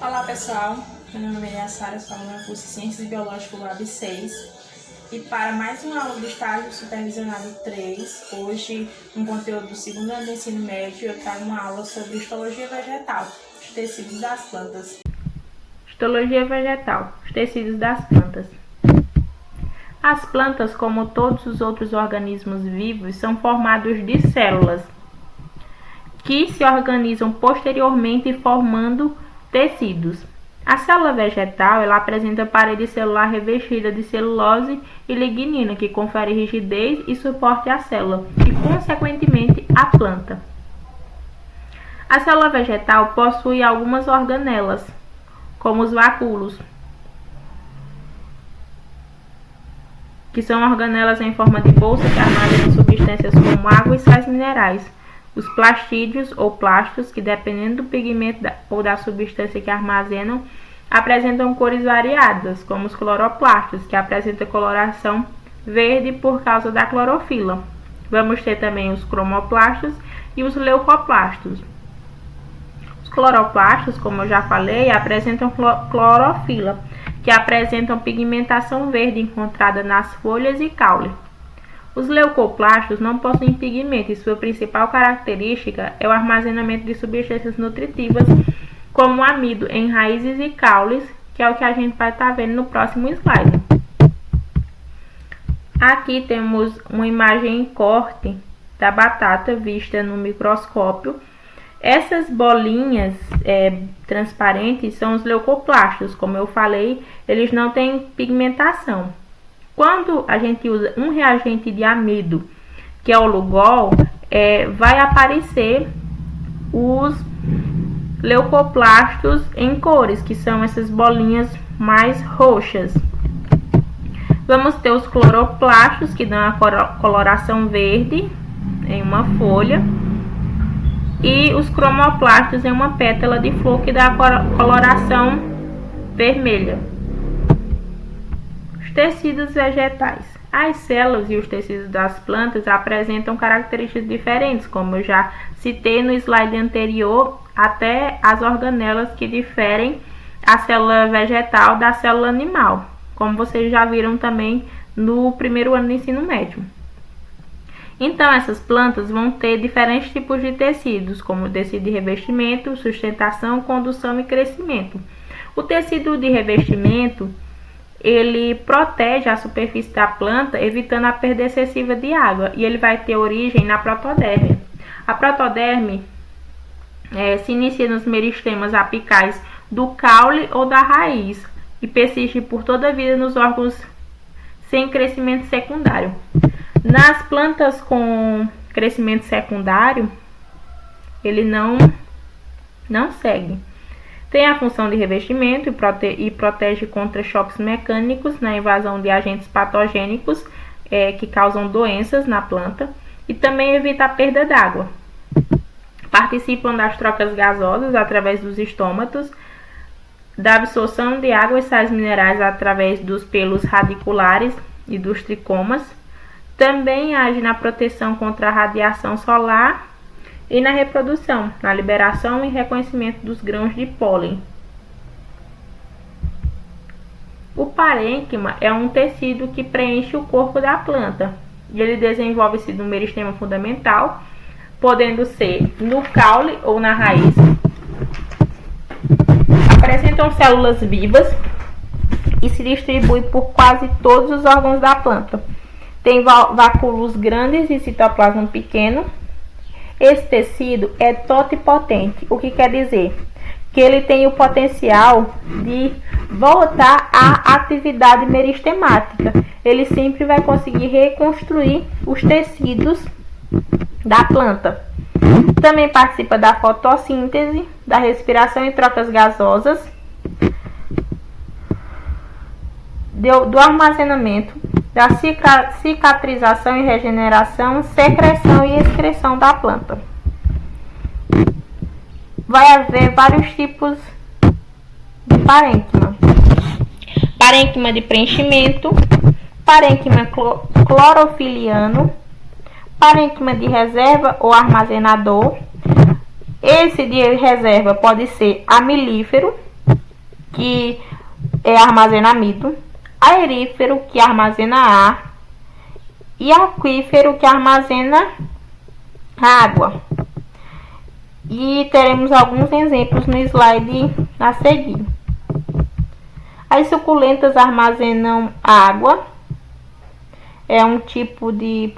Olá pessoal, meu nome é Sara, sou aluna do curso Ciências Biológicas Lab 6 e para mais uma aula do estágio supervisionado 3, hoje no conteúdo do segundo ano do ensino médio eu trago uma aula sobre histologia vegetal, os tecidos das plantas. Histologia vegetal, os tecidos das plantas. As plantas, como todos os outros organismos vivos, são formados de células que se organizam posteriormente formando tecidos. A célula vegetal ela apresenta parede celular revestida de celulose e lignina, que confere rigidez e suporte à célula e, consequentemente, à planta. A célula vegetal possui algumas organelas, como os vacúolos, que são organelas em forma de bolsa que armazenam substâncias como água e sais minerais. Os plastídeos ou plastos, que dependendo do pigmento ou da substância que armazenam, apresentam cores variadas, como os cloroplastos, que apresentam coloração verde por causa da clorofila. Vamos ter também os cromoplastos e os leucoplastos. Os cloroplastos, como eu já falei, apresentam clorofila, que apresentam pigmentação verde encontrada nas folhas e caule. Os leucoplastos não possuem pigmento e sua principal característica é o armazenamento de substâncias nutritivas, como o amido em raízes e caules, que é o que a gente vai estar vendo no próximo slide. Aqui temos uma imagem em corte da batata vista no microscópio. Essas bolinhas transparentes são os leucoplastos. Como eu falei, eles não têm pigmentação. Quando a gente usa um reagente de amido, que é o Lugol, vai aparecer os leucoplastos em cores, que são essas bolinhas mais roxas. Vamos ter os cloroplastos, que dão a coloração verde em uma folha, e os cromoplastos em uma pétala de flor, que dá a coloração vermelha. Tecidos vegetais. As células e os tecidos das plantas apresentam características diferentes, como eu já citei no slide anterior, até as organelas que diferem a célula vegetal da célula animal, como vocês já viram também no primeiro ano do ensino médio. Então, essas plantas vão ter diferentes tipos de tecidos, como o tecido de revestimento, sustentação, condução e crescimento. O tecido de revestimento ele protege a superfície da planta, evitando a perda excessiva de água, e ele vai ter origem na protoderme. A protoderme se inicia nos meristemas apicais do caule ou da raiz e persiste por toda a vida nos órgãos sem crescimento secundário. Nas plantas com crescimento secundário, ele não segue. Tem a função de revestimento e protege contra choques mecânicos na invasão de agentes patogênicos que causam doenças na planta, e também evita a perda d'água. Participam das trocas gasosas através dos estômatos, da absorção de água e sais minerais através dos pelos radiculares e dos tricomas. Também age na proteção contra a radiação solar e na reprodução, na liberação e reconhecimento dos grãos de pólen. O parênquima é um tecido que preenche o corpo da planta. Ele desenvolve-se no meristema fundamental, podendo ser no caule ou na raiz. Apresentam células vivas e se distribui por quase todos os órgãos da planta. Tem vacúolos grandes e citoplasma pequeno. Esse tecido é totipotente, o que quer dizer que ele tem o potencial de voltar à atividade meristemática. Ele sempre vai conseguir reconstruir os tecidos da planta. Também participa da fotossíntese, da respiração e trocas gasosas, do armazenamento, da cicatrização e regeneração, secreção e excreção da planta. Vai haver vários tipos de parênquima. Parênquima de preenchimento, parênquima clorofiliano, parênquima de reserva ou armazenador. Esse de reserva pode ser amilífero, que armazena amido, aerífero, que armazena ar, e aquífero, que armazena água. E teremos alguns exemplos no slide a seguir. As suculentas armazenam água, é um tipo de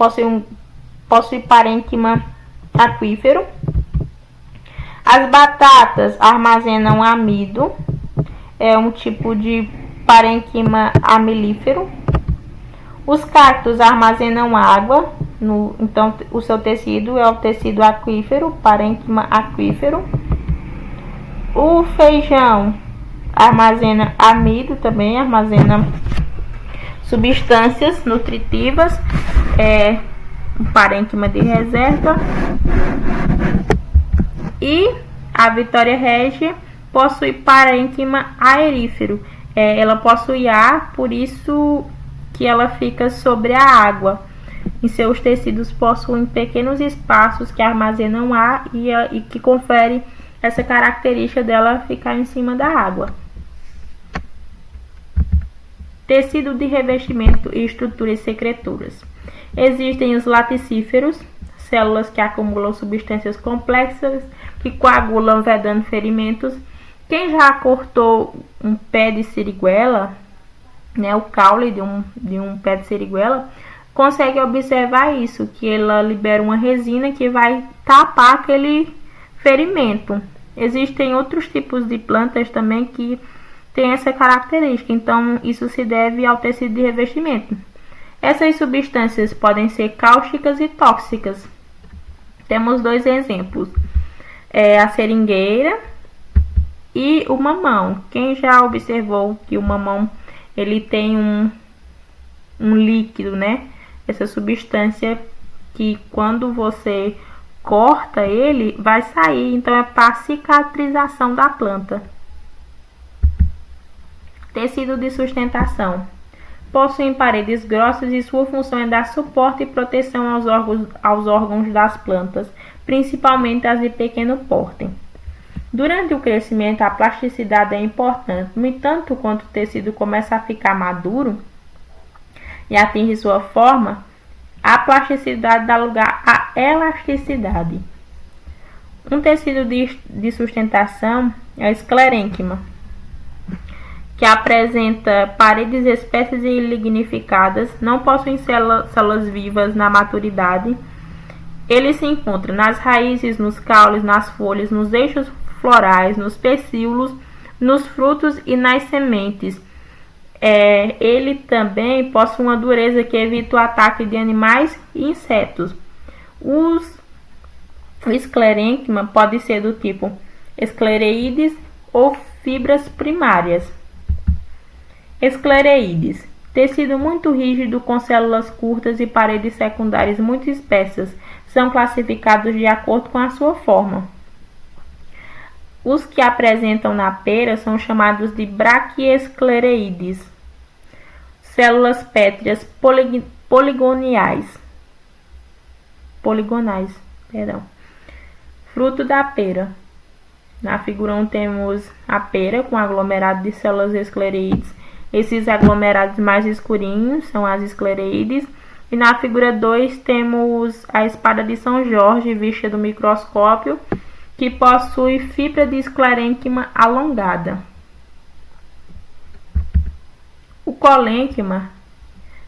possui parênquima aquífero. As batatas armazenam amido, é um tipo de parênquima amilífero. Os cactos armazenam água, então o seu tecido é o tecido aquífero, parênquima aquífero. O feijão armazena amido, também armazena substâncias nutritivas, é um parênquima de reserva. E a Vitória Regia possui parênquima aerífero, ela possui ar, por isso que ela fica sobre a água. Em seus tecidos possuem pequenos espaços que armazenam ar e que confere essa característica dela ficar em cima da água. Tecido de revestimento e estruturas secretoras. Existem os laticíferos, células que acumulam substâncias complexas que coagulam vedando ferimentos. Quem já cortou um pé de siriguela, né, o caule de um pé de siriguela, consegue observar isso, que ela libera uma resina que vai tapar aquele ferimento. Existem outros tipos de plantas também que têm essa característica, então isso se deve ao tecido de revestimento. Essas substâncias podem ser cáusticas e tóxicas. Temos dois exemplos, a seringueira e o mamão. Quem já observou que o mamão ele tem um líquido, né? Essa substância que quando você corta ele vai sair, então é para cicatrização da planta. Tecido de sustentação. Possuem paredes grossas e sua função é dar suporte e proteção aos órgãos das plantas, principalmente as de pequeno porte. Durante o crescimento, a plasticidade é importante. No entanto, quando o tecido começa a ficar maduro e atinge sua forma, a plasticidade dá lugar à elasticidade. Um tecido de sustentação é a esclerênquima, que apresenta paredes espessas e lignificadas, não possuem células vivas na maturidade. Ele se encontra nas raízes, nos caules, nas folhas, nos eixos florais, nos pecíolos, nos frutos e nas sementes. Ele também possui uma dureza que evita o ataque de animais e insetos. O esclerênquima pode ser do tipo esclereídes ou fibras primárias. Esclereídes, tecido muito rígido com células curtas e paredes secundárias muito espessas, são classificados de acordo com a sua forma. Os que apresentam na pera são chamados de braquiesclereídes. Células pétreas poligonais. Fruto da pera. Na figura 1 temos a pera com aglomerado de células esclereídes. Esses aglomerados mais escurinhos são as esclereídes. E na figura 2 temos a espada de São Jorge vista do microscópio, que possui fibra de esclerênquima alongada. O colênquima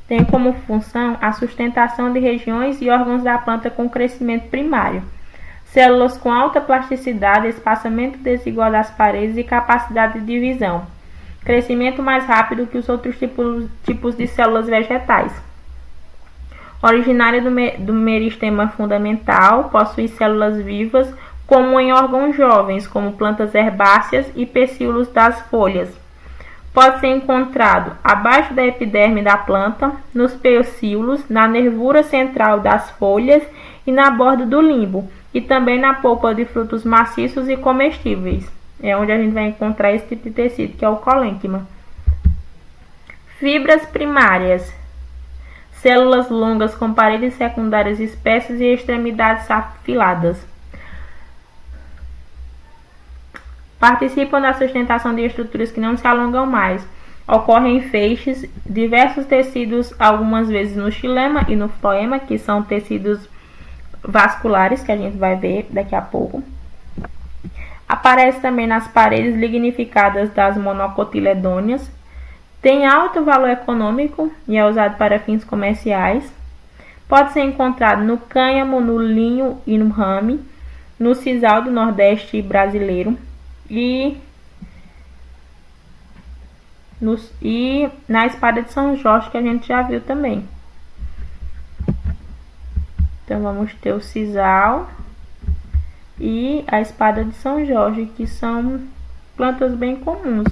tem como função a sustentação de regiões e órgãos da planta com crescimento primário. Células com alta plasticidade, espaçamento desigual das paredes e capacidade de divisão. Crescimento mais rápido que os outros tipos de células vegetais. Originária do meristema fundamental, possui células vivas, como em órgãos jovens, como plantas herbáceas e pecíolos das folhas. Pode ser encontrado abaixo da epiderme da planta, nos pecíolos, na nervura central das folhas e na borda do limbo, e também na polpa de frutos maciços e comestíveis. É onde a gente vai encontrar esse tipo de tecido, que é o colênquima. Fibras primárias. Células longas com paredes secundárias espessas e extremidades afiladas. Participam da sustentação de estruturas que não se alongam mais. Ocorrem feixes, diversos tecidos, algumas vezes no xilema e no floema, que são tecidos vasculares, que a gente vai ver daqui a pouco. Aparece também nas paredes lignificadas das monocotiledôneas. Tem alto valor econômico e é usado para fins comerciais. Pode ser encontrado no cânhamo, no linho e no rame, no sisal do Nordeste brasileiro e na espada de São Jorge, que a gente já viu também. Então vamos ter o sisal e a espada de São Jorge, que são plantas bem comuns.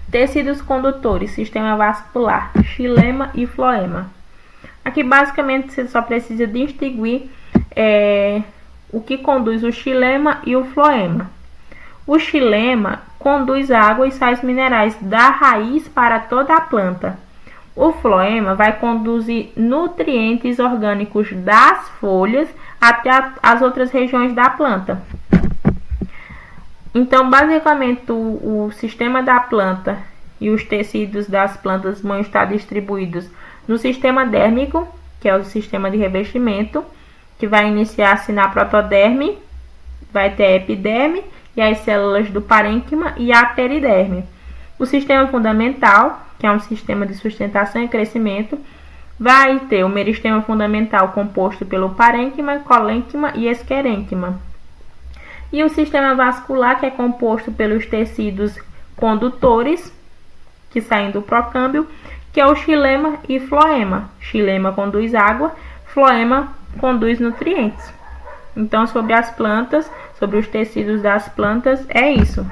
Tecidos condutores, sistema vascular, xilema e floema. Aqui basicamente você só precisa distinguir o que conduz o xilema e o floema. O xilema conduz água e sais minerais da raiz para toda a planta. O floema vai conduzir nutrientes orgânicos das folhas até as outras regiões da planta. Então, basicamente, o sistema da planta e os tecidos das plantas vão estar distribuídos no sistema dérmico, que é o sistema de revestimento, que vai iniciar-se na protoderme, vai ter a epiderme e as células do parênquima e a periderme. O sistema fundamental, que é um sistema de sustentação e crescimento, vai ter o meristema fundamental composto pelo parênquima, colênquima e esquerênquima. E o sistema vascular, que é composto pelos tecidos condutores, que saem do procâmbio, que é o xilema e floema. Xilema conduz água, floema conduz nutrientes. Então, sobre as plantas, sobre os tecidos das plantas, é isso.